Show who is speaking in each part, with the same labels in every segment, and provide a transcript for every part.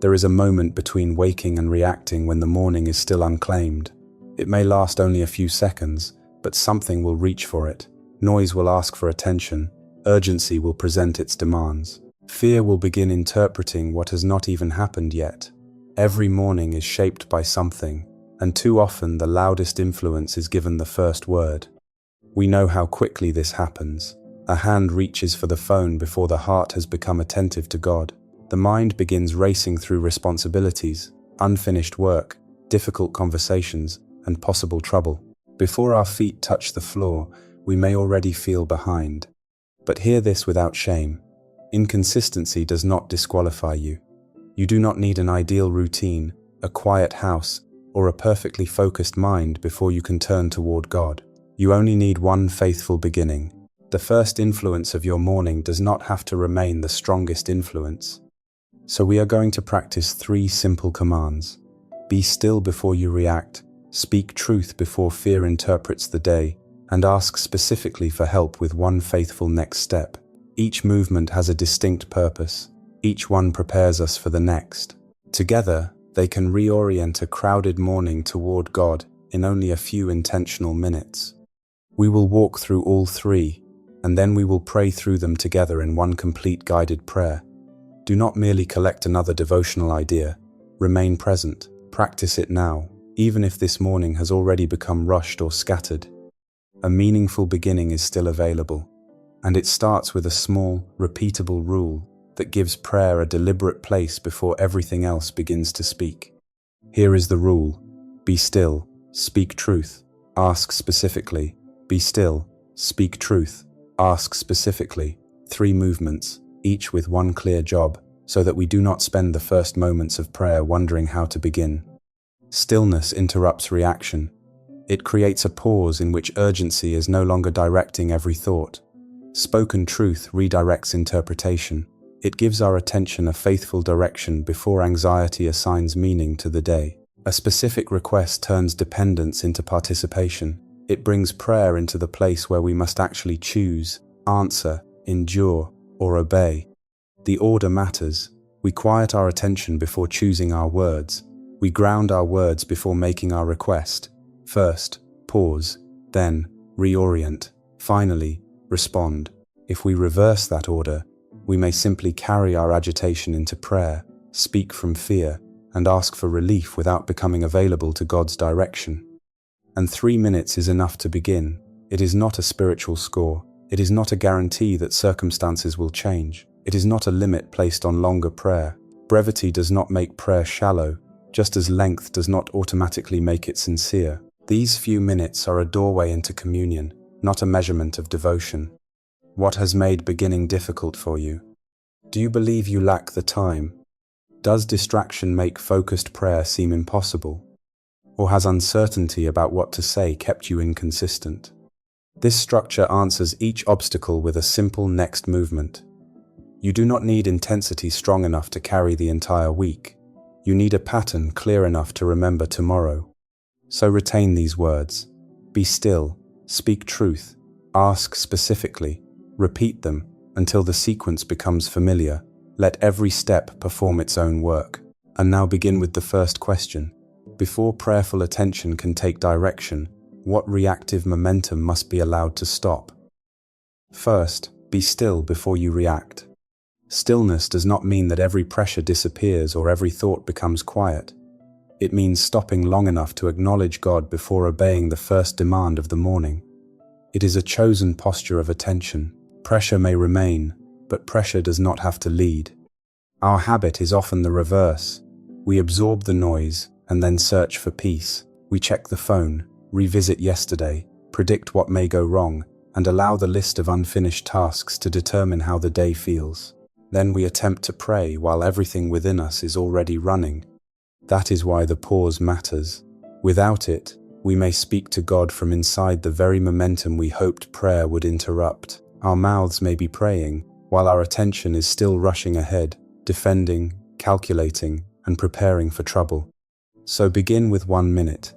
Speaker 1: There is a moment between waking and reacting when the morning is still unclaimed. It may last only a few seconds, but something will reach for it. Noise will ask for attention. Urgency will present its demands. Fear will begin interpreting what has not even happened yet. Every morning is shaped by something, and too often the loudest influence is given the first word. We know how quickly this happens. A hand reaches for the phone before the heart has become attentive to God. The mind begins racing through responsibilities, unfinished work, difficult conversations, and possible trouble. Before our feet touch the floor, we may already feel behind. But hear this without shame. Inconsistency does not disqualify you. You do not need an ideal routine, a quiet house, or a perfectly focused mind before you can turn toward God. You only need one faithful beginning. The first influence of your morning does not have to remain the strongest influence. So we are going to practice 3 simple commands. Be still before you react, speak truth before fear interprets the day, and ask specifically for help with one faithful next step. Each movement has a distinct purpose. Each one prepares us for the next. Together, they can reorient a crowded morning toward God in only a few intentional minutes. We will walk through all 3, and then we will pray through them together in one complete guided prayer. Do not merely collect another devotional idea. Remain present. Practice it now, even if this morning has already become rushed or scattered. A meaningful beginning is still available, and it starts with a small, repeatable rule that gives prayer a deliberate place before everything else begins to speak. Here is the rule. Be still, speak truth, ask specifically. Be still, speak truth, ask specifically. 3 movements, each with one clear job, so that we do not spend the first moments of prayer wondering how to begin. Stillness interrupts reaction. It creates a pause in which urgency is no longer directing every thought. Spoken truth redirects interpretation. It gives our attention a faithful direction before anxiety assigns meaning to the day. A specific request turns dependence into participation. It brings prayer into the place where we must actually choose, answer, endure, or obey. The order matters. We quiet our attention before choosing our words. We ground our words before making our request. First, pause, then, reorient, finally, respond. If we reverse that order, we may simply carry our agitation into prayer, speak from fear, and ask for relief without becoming available to God's direction. And 3 minutes is enough to begin. It is not a spiritual score. It is not a guarantee that circumstances will change. It is not a limit placed on longer prayer. Brevity does not make prayer shallow, just as length does not automatically make it sincere. These few minutes are a doorway into communion, not a measurement of devotion. What has made beginning difficult for you? Do you believe you lack the time? Does distraction make focused prayer seem impossible? Or has uncertainty about what to say kept you inconsistent? This structure answers each obstacle with a simple next movement. You do not need intensity strong enough to carry the entire week. You need a pattern clear enough to remember tomorrow. So retain these words. Be still, speak truth, ask specifically, repeat them until the sequence becomes familiar. Let every step perform its own work. And now begin with the first question. Before prayerful attention can take direction, what reactive momentum must be allowed to stop? First, be still before you react. Stillness does not mean that every pressure disappears or every thought becomes quiet. It means stopping long enough to acknowledge God before obeying the first demand of the morning. It is a chosen posture of attention. Pressure may remain, but pressure does not have to lead. Our habit is often the reverse. We absorb the noise and then search for peace. We check the phone, revisit yesterday, predict what may go wrong, and allow the list of unfinished tasks to determine how the day feels. Then we attempt to pray while everything within us is already running. That is why the pause matters. Without it, we may speak to God from inside the very momentum we hoped prayer would interrupt. Our mouths may be praying, while our attention is still rushing ahead, defending, calculating, and preparing for trouble. So begin with 1 minute.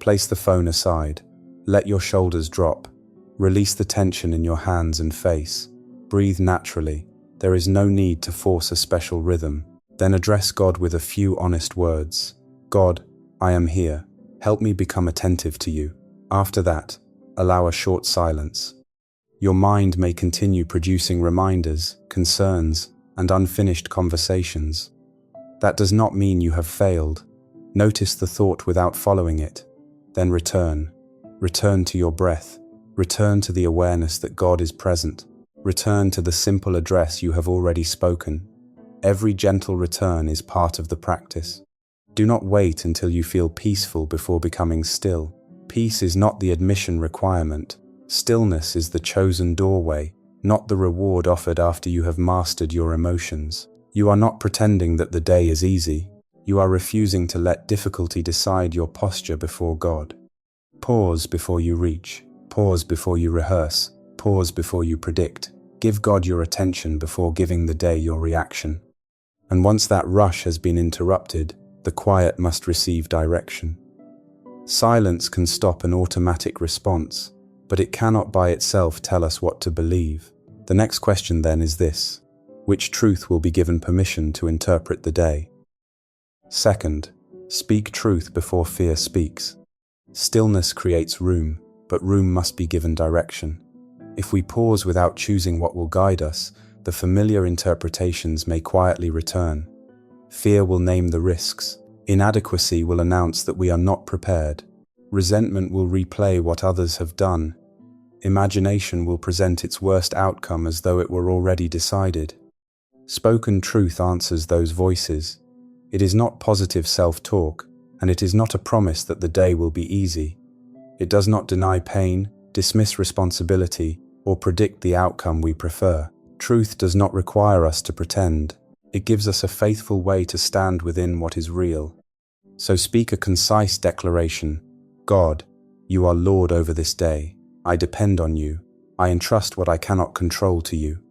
Speaker 1: Place the phone aside. Let your shoulders drop. Release the tension in your hands and face. Breathe naturally. There is no need to force a special rhythm. Then address God with a few honest words. God, I am here. Help me become attentive to you. After that, allow a short silence. Your mind may continue producing reminders, concerns, and unfinished conversations. That does not mean you have failed. Notice the thought without following it. Then return. Return to your breath. Return to the awareness that God is present. Return to the simple address you have already spoken. Every gentle return is part of the practice. Do not wait until you feel peaceful before becoming still. Peace is not the admission requirement. Stillness is the chosen doorway, not the reward offered after you have mastered your emotions. You are not pretending that the day is easy. You are refusing to let difficulty decide your posture before God. Pause before you reach. Pause before you rehearse. Pause before you predict. Give God your attention before giving the day your reaction. And once that rush has been interrupted, the quiet must receive direction. Silence can stop an automatic response, but it cannot by itself tell us what to believe. The next question then is this: which truth will be given permission to interpret the day? Second, speak truth before fear speaks. Stillness creates room, but room must be given direction. If we pause without choosing what will guide us, the familiar interpretations may quietly return. Fear will name the risks. Inadequacy will announce that we are not prepared. Resentment will replay what others have done. Imagination will present its worst outcome as though it were already decided. Spoken truth answers those voices. It is not positive self-talk, and it is not a promise that the day will be easy. It does not deny pain, dismiss responsibility, or predict the outcome we prefer. Truth does not require us to pretend. It gives us a faithful way to stand within what is real. So speak a concise declaration. God, you are Lord over this day. I depend on you. I entrust what I cannot control to you.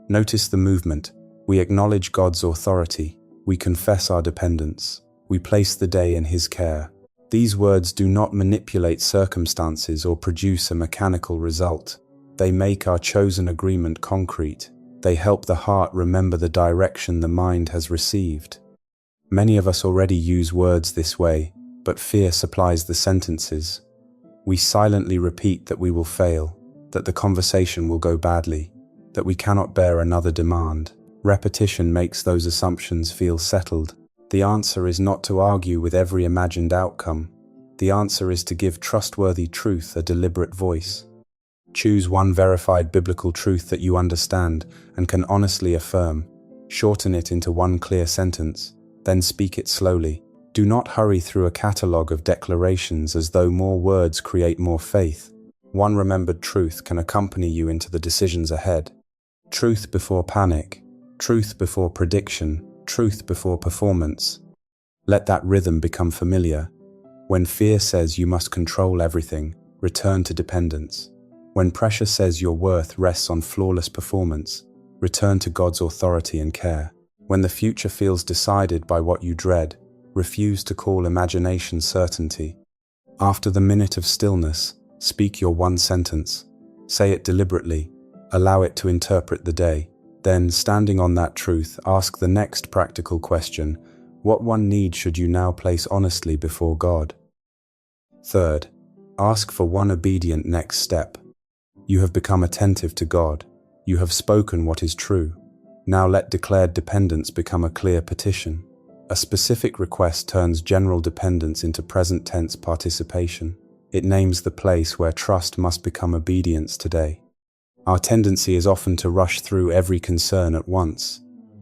Speaker 1: Notice the movement. We acknowledge God's authority. We confess our dependence. We place the day in His care. These words do not manipulate circumstances or produce a mechanical result. They make our chosen agreement concrete. They help the heart remember the direction the mind has received. Many of us already use words this way, but fear supplies the sentences. We silently repeat that we will fail, that the conversation will go badly, that we cannot bear another demand. Repetition makes those assumptions feel settled. The answer is not to argue with every imagined outcome. The answer is to give trustworthy truth a deliberate voice. Choose one verified biblical truth that you understand and can honestly affirm. Shorten it into one clear sentence, then speak it slowly. Do not hurry through a catalogue of declarations as though more words create more faith. One remembered truth can accompany you into the decisions ahead. Truth before panic, truth before prediction, truth before performance. Let that rhythm become familiar. When fear says you must control everything, return to dependence. When pressure says your worth rests on flawless performance, return to God's authority and care. When the future feels decided by what you dread, refuse to call imagination certainty. After the minute of stillness, speak your one sentence. Say it deliberately. Allow it to interpret the day. Then, standing on that truth, ask the next practical question: what one need should you now place honestly before God? Third, ask for one obedient next step. You have become attentive to God. You have spoken what is true. Now let declared dependence become a clear petition. A specific request turns general dependence into present tense participation. It names the place where trust must become obedience today. Our tendency is often to rush through every concern at once.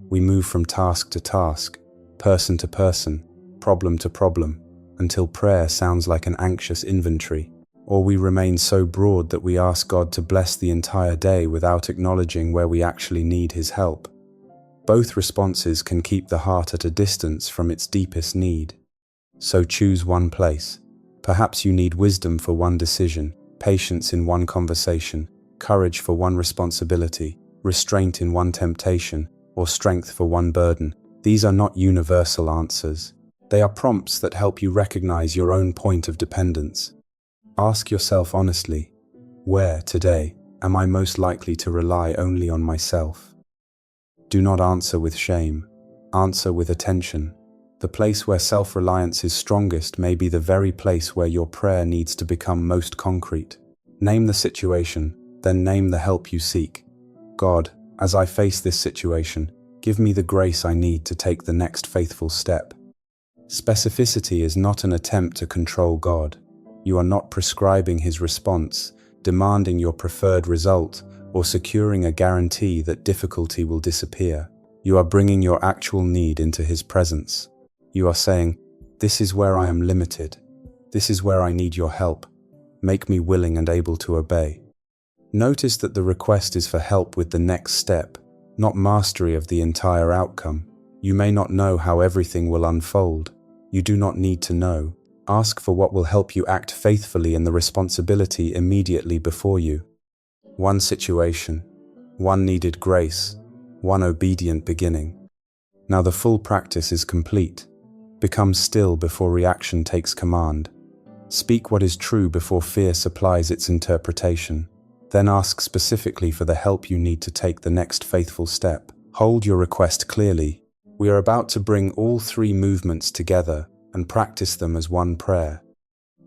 Speaker 1: We move from task to task, person to person, problem to problem, until prayer sounds like an anxious inventory. Or we remain so broad that we ask God to bless the entire day without acknowledging where we actually need His help. Both responses can keep the heart at a distance from its deepest need. So choose one place. Perhaps you need wisdom for one decision, patience in one conversation, courage for one responsibility, restraint in one temptation, or strength for one burden. These are not universal answers. They are prompts that help you recognize your own point of dependence. Ask yourself honestly, where, today, am I most likely to rely only on myself? Do not answer with shame. Answer with attention. The place where self-reliance is strongest may be the very place where your prayer needs to become most concrete. Name the situation, then name the help you seek. God, as I face this situation, give me the grace I need to take the next faithful step. Specificity is not an attempt to control God. You are not prescribing His response, demanding your preferred result, or securing a guarantee that difficulty will disappear. You are bringing your actual need into His presence. You are saying, "This is where I am limited. This is where I need your help. Make me willing and able to obey." Notice that the request is for help with the next step, not mastery of the entire outcome. You may not know how everything will unfold. You do not need to know. Ask for what will help you act faithfully in the responsibility immediately before you. One situation, one needed grace, one obedient beginning. Now the full practice is complete. Become still before reaction takes command. Speak what is true before fear supplies its interpretation. Then ask specifically for the help you need to take the next faithful step. Hold your request clearly. We are about to bring all three movements together and practice them as one prayer.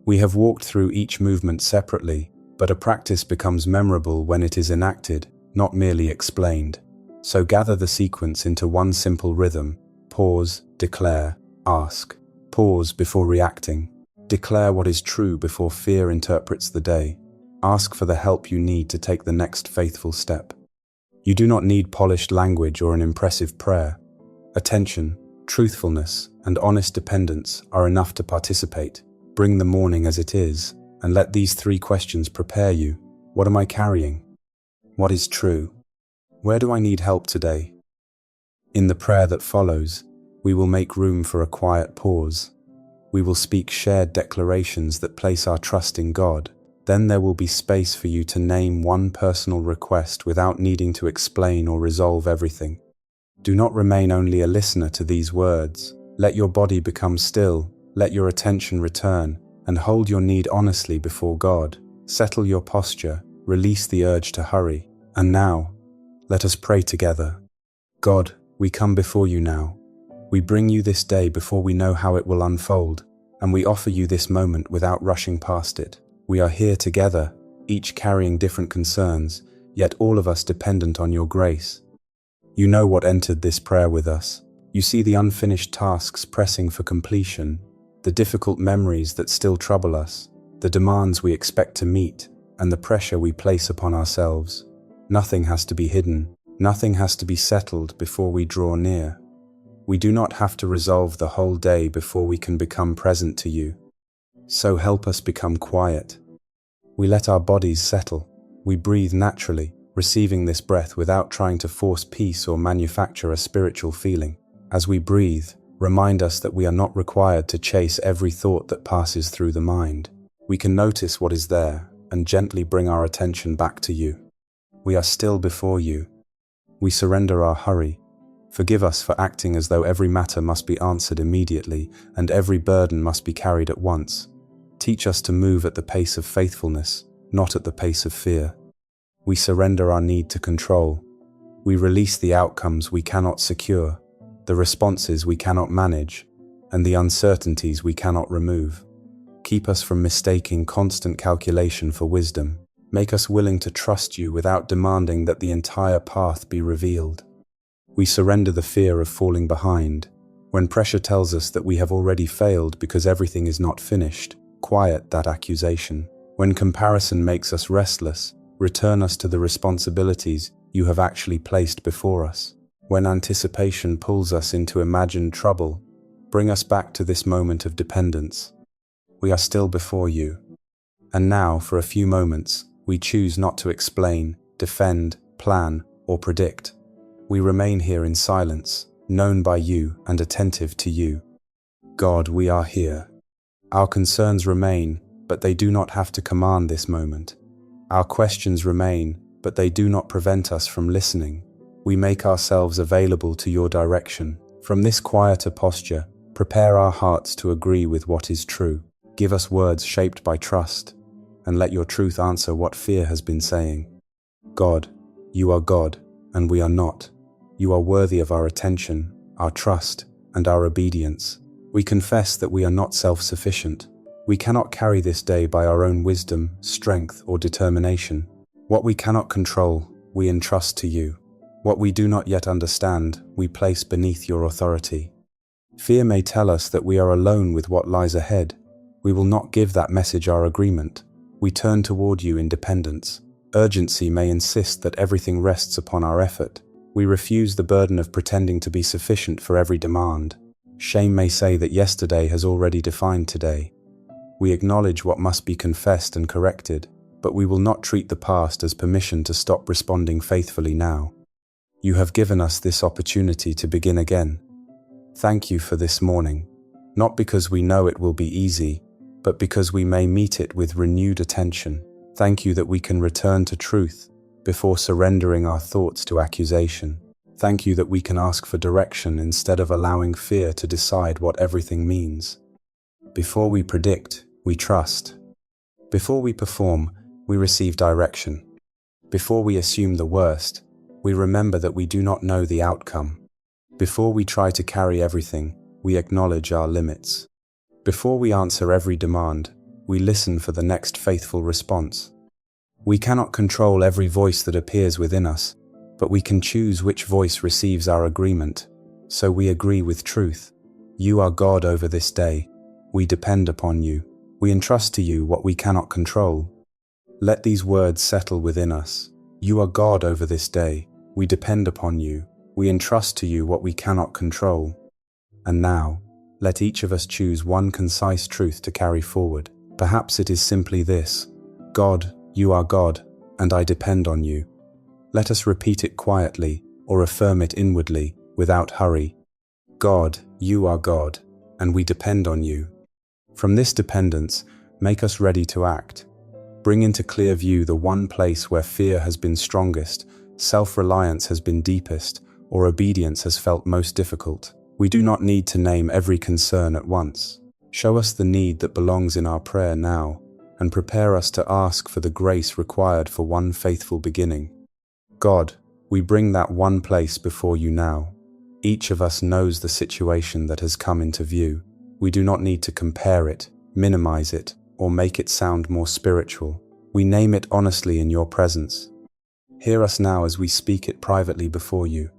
Speaker 1: We have walked through each movement separately, but a practice becomes memorable when it is enacted, not merely explained. So gather the sequence into one simple rhythm. Pause, declare, ask. Pause before reacting. Declare what is true before fear interprets the day. Ask for the help you need to take the next faithful step. You do not need polished language or an impressive prayer. Attention, truthfulness, and honest dependence are enough to participate. Bring the morning as it is, and let these three questions prepare you. What am I carrying? What is true? Where do I need help today? In the prayer that follows, we will make room for a quiet pause. We will speak shared declarations that place our trust in God. Then there will be space for you to name one personal request without needing to explain or resolve everything. Do not remain only a listener to these words. Let your body become still, let your attention return, and hold your need honestly before God. Settle your posture, release the urge to hurry. And now, let us pray together. God, we come before you now. We bring you this day before we know how it will unfold, and we offer you this moment without rushing past it. We are here together, each carrying different concerns, yet all of us dependent on your grace. You know what entered this prayer with us. You see the unfinished tasks pressing for completion, the difficult memories that still trouble us, the demands we expect to meet, and the pressure we place upon ourselves. Nothing has to be hidden, nothing has to be settled before we draw near. We do not have to resolve the whole day before we can become present to you. So help us become quiet. We let our bodies settle. We breathe naturally, receiving this breath without trying to force peace or manufacture a spiritual feeling. As we breathe, remind us that we are not required to chase every thought that passes through the mind. We can notice what is there and gently bring our attention back to you. We are still before you. We surrender our hurry. Forgive us for acting as though every matter must be answered immediately and every burden must be carried at once. Teach us to move at the pace of faithfulness, not at the pace of fear. We surrender our need to control. We release the outcomes we cannot secure, the responses we cannot manage, and the uncertainties we cannot remove. Keep us from mistaking constant calculation for wisdom. Make us willing to trust you without demanding that the entire path be revealed. We surrender the fear of falling behind. When pressure tells us that we have already failed because everything is not finished, quiet that accusation. When comparison makes us restless, return us to the responsibilities you have actually placed before us. When anticipation pulls us into imagined trouble, bring us back to this moment of dependence. We are still before you. And now, for a few moments, we choose not to explain, defend, plan, or predict. We remain here in silence, known by you and attentive to you. God, we are here. Our concerns remain, but they do not have to command this moment. Our questions remain, but they do not prevent us from listening. We make ourselves available to your direction. From this quieter posture, prepare our hearts to agree with what is true. Give us words shaped by trust, and let your truth answer what fear has been saying. God, you are God, and we are not. You are worthy of our attention, our trust, and our obedience. We confess that we are not self-sufficient. We cannot carry this day by our own wisdom, strength, or determination. What we cannot control, we entrust to you. What we do not yet understand, we place beneath your authority. Fear may tell us that we are alone with what lies ahead. We will not give that message our agreement. We turn toward you in dependence. Urgency may insist that everything rests upon our effort. We refuse the burden of pretending to be sufficient for every demand. Shame may say that yesterday has already defined today. We acknowledge what must be confessed and corrected, but we will not treat the past as permission to stop responding faithfully now. You have given us this opportunity to begin again. Thank you for this morning, not because we know it will be easy, but because we may meet it with renewed attention. Thank you that we can return to truth before surrendering our thoughts to accusation. Thank you that we can ask for direction instead of allowing fear to decide what everything means. Before we predict, we trust. Before we perform, we receive direction. Before we assume the worst, we remember that we do not know the outcome. Before we try to carry everything, we acknowledge our limits. Before we answer every demand, we listen for the next faithful response. We cannot control every voice that appears within us, but we can choose which voice receives our agreement. So we agree with truth. You are God over this day. We depend upon you. We entrust to you what we cannot control. Let these words settle within us. You are God over this day. We depend upon you. We entrust to you what we cannot control. And now, let each of us choose one concise truth to carry forward. Perhaps it is simply this: God, you are God, and I depend on you. Let us repeat it quietly or affirm it inwardly, without hurry. God, you are God, and we depend on you. From this dependence, make us ready to act. Bring into clear view the one place where fear has been strongest, self-reliance has been deepest, or obedience has felt most difficult. We do not need to name every concern at once. Show us the need that belongs in our prayer now, and prepare us to ask for the grace required for one faithful beginning. God, we bring that one place before you now. Each of us knows the situation that has come into view. We do not need to compare it, minimize it, or make it sound more spiritual. We name it honestly in your presence. Hear us now as we speak it privately before you.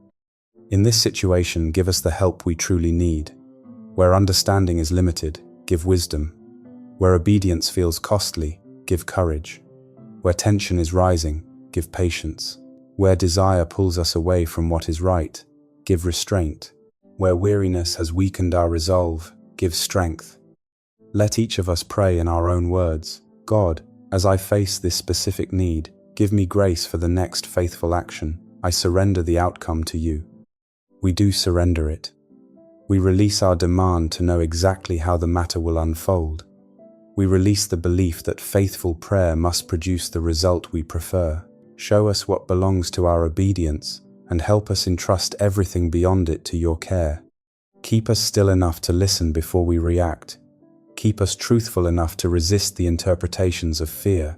Speaker 1: In this situation, give us the help we truly need. Where understanding is limited, give wisdom. Where obedience feels costly, give courage. Where tension is rising, give patience. Where desire pulls us away from what is right, give restraint. Where weariness has weakened our resolve, give strength. Let each of us pray in our own words. God, as I face this specific need, give me grace for the next faithful action. I surrender the outcome to you. We do surrender it. We release our demand to know exactly how the matter will unfold. We release the belief that faithful prayer must produce the result we prefer. Show us what belongs to our obedience and help us entrust everything beyond it to your care. Keep us still enough to listen before we react. Keep us truthful enough to resist the interpretations of fear.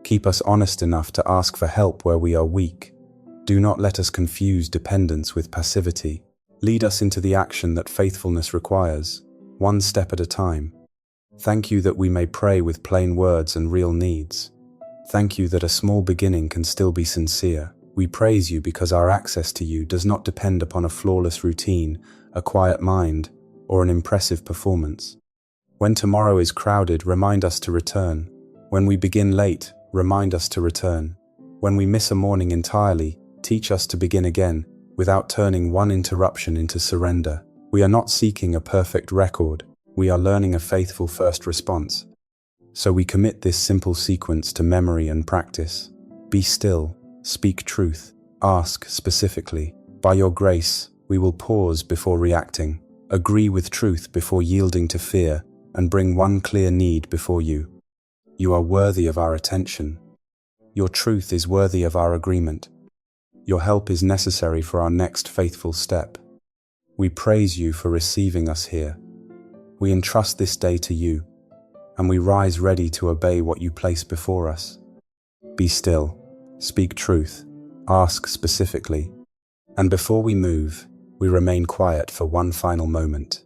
Speaker 1: Keep us honest enough to ask for help where we are weak. Do not let us confuse dependence with passivity. Lead us into the action that faithfulness requires, one step at a time. Thank you that we may pray with plain words and real needs. Thank you that a small beginning can still be sincere. We praise you because our access to you does not depend upon a flawless routine, a quiet mind, or an impressive performance. When tomorrow is crowded, remind us to return. When we begin late, remind us to return. When we miss a morning entirely, teach us to begin again, without turning one interruption into surrender. We are not seeking a perfect record. We are learning a faithful first response. So we commit this simple sequence to memory and practice. Be still, speak truth, ask specifically. By your grace, we will pause before reacting, agree with truth before yielding to fear, and bring one clear need before you. You are worthy of our attention. Your truth is worthy of our agreement. Your help is necessary for our next faithful step. We praise you for receiving us here. We entrust this day to you, and we rise ready to obey what you place before us. Be still, speak truth, ask specifically, and before we move, We remain quiet for one final moment.